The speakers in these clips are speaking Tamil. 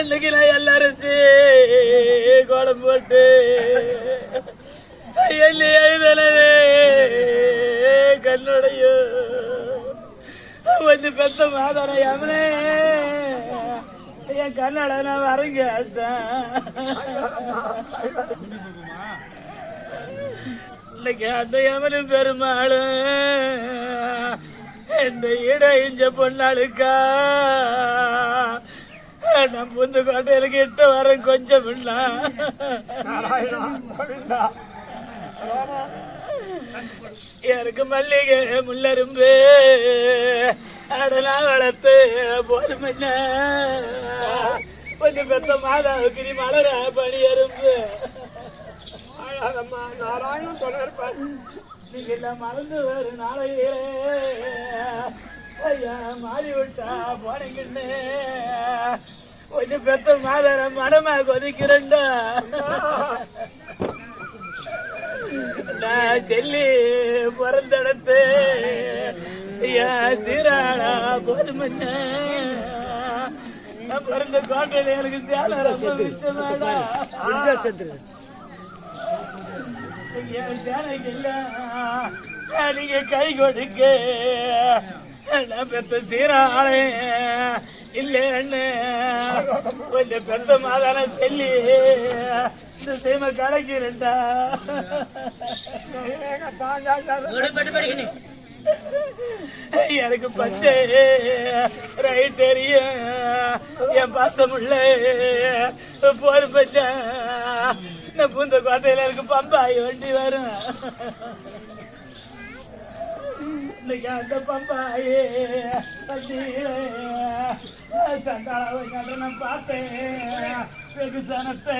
அன்னைக்கு எல்லாரும் கோலம் போட்டு எல்லி எழுதனவே கண்ணுடையோ கொஞ்சம் பெத்த மாதான யமனே என் கண்ணாட நான் வரங்க இன்னைக்கு அந்த யமனும் பெருமாளும் இந்த இட இஞ்ச பொண்ணாளுக்கா நம் புந்து கோட்டையில கிட்ட வர கொஞ்சம் எனக்கு மல்லிகை முள்ளரும்பு அதெல்லாம் வளர்த்து போதும் கொஞ்சம் பெத்த மாதாவுக்கு நீ மலர பணி அரும்பு நாராயணன் தொடர்பார் நீங்க எல்லாம் மறந்து வரும் நாளையே ஐயா மாறி விட்டா போனீங்கன்னு கொஞ்சம் பெத்த மாதர மனமா கொதிக்கிறேன்டா நான் செல்லி பிறந்தடத்து ஐயா சீராளா போதுமண்ண நான் பிறந்த கோட்டையில எனக்கு சேலை ரொம்ப இஷ்டமாடா நீங்க கை கொடுக்க நான் பெத்த சீராளே இல்லைன்னு கொஞ்சம் பெத்த மாதான சொல்லி இந்த சீமை கடைக்கிறேன்டா எனக்கு பச்சை ரைட் தெரியும் என் பாசமுள்ள போர் பச்சை பூந்த கோட்டையில இருக்கு பம்பாய் வண்டி வரும் இன்னைக்கு அந்த பம்பாயே சண்டாளவை நான் பார்த்தேன் வெகு சனத்தை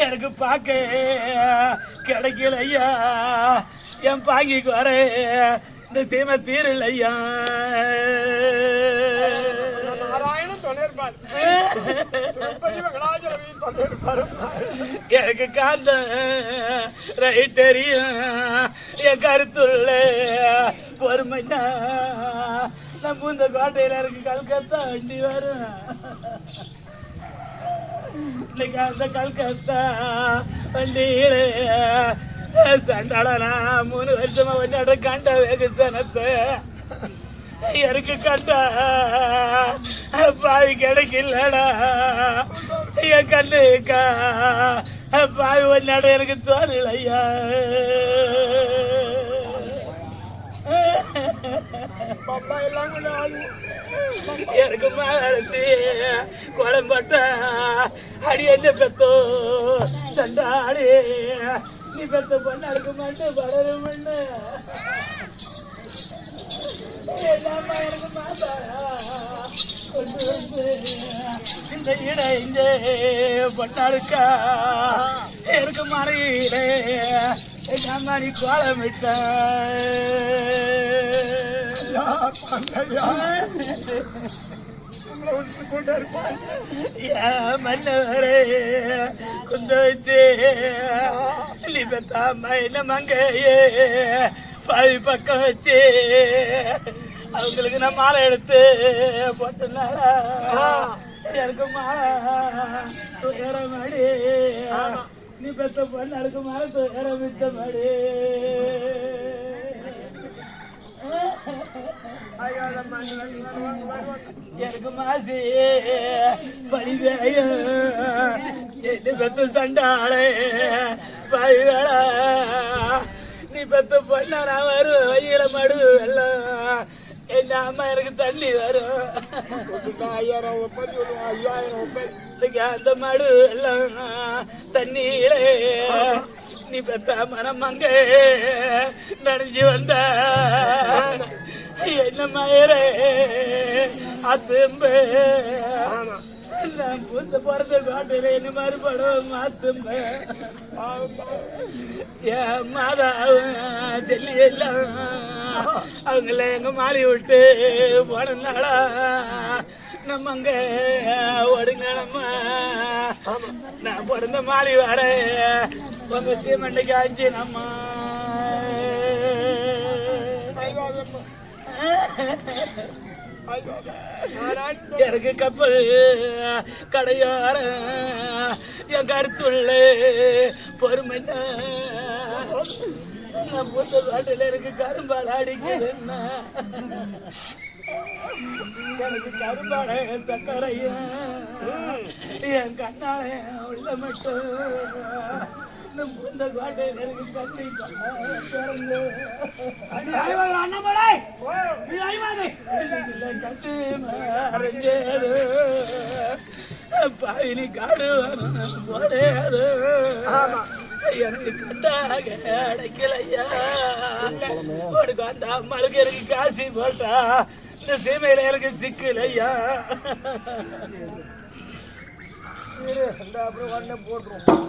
எனக்கு பார்க்க கிடைக்கல ஐயா என் பாங்கிக்கு வர இந்த சீமை தீரல ஐயா எனக்கு காந்த ரைட் தெரியும் என் கருத்துள்ள பொறுமையா நம்ம இந்த கோட்டையில இருக்கு கல்கத்தா வண்டி வரும் இன்னைக்கு அந்த கல்கத்தா வண்டியில சண்டாளனா 3 வருஷமா வந்தாட கண்ட வெகுசனத்தை எனக்கு கண்டா பாவி கிடைக்கலடா என் கண்ணுக்கா பாவி வந்தாட எனக்கு தோணல ஐயா எனக்கு மகரசி குழம்பட்ட அடி என்ன பெத்தோ சண்டாடி நீ பெத்த பொண்ணு அடுக்க மாட்டேன் வளரும் மண்ணு எனக்கு மாதா இந்த இட இங்கே பொண்ணாளுக்கா எனக்கு மறையிலே நீ கோலமிட்ட மன்னவரே குந்த வச்சு நீ பெத்தாம என்ன மங்கையே பாவி பக்கம் வச்சு அவங்களுக்கு நான் மாலை எடுத்து போட்டனால எனக்கு மாலை துயர மாடி நீ பெத்த பொண்ணு அதுக்கு மாலை துயர மிச்ச மாடி எனக்கு மாசி பழிவேய என்ன பெத்த சண்டாளே பழிவேளா நீ பெத்த பொண்ணா நான் வரும் வயில மடு வெள்ளம் என் அம்மா எனக்கு தண்ணி வரும் 5000 அந்த மடு எல்லாம் தண்ணியிலே நீ பெத்த மனம் அங்க நனைஞ்சு வந்த என்ன மயரே அத்தும்பு நான் புந்த பிறந்த கோட்டையில என்ன மறுபடம் மாத்தும்ப என் மாதாவும் செல்லி எல்லாம் அவங்கள எங்க மாறி விட்டு போனனாலா நம்ம அங்க ஒடுங்கணுமா நான் பிறந்த மாலி வாட உங்க சீமண்டைக்கு அஞ்சு நம்ம எனக்கு கப்பல் கடையார என் கருத்துள்ள பொறுமை நான் புத்த காட்டில் எனக்கு கரும்பால் அடிக்கிறேன்னா எனக்கு கரும்பாட சக்கரையா என் கண்ணால உள்ள மட்டும் புத்த காட்டில் எனக்கு கண்ணி பிறந்து அண்ணாமலை கட்டு மறைஞ்சது பாயினி காடு போடையாது எனக்கு கட்டாக அடைக்கலையா உனக்கு அந்த அம்மாளுக்கு எனக்கு காசி போட்டா இந்த சீமையில எனக்கு சிக்கலையா அப்புறம் போட்டுரும்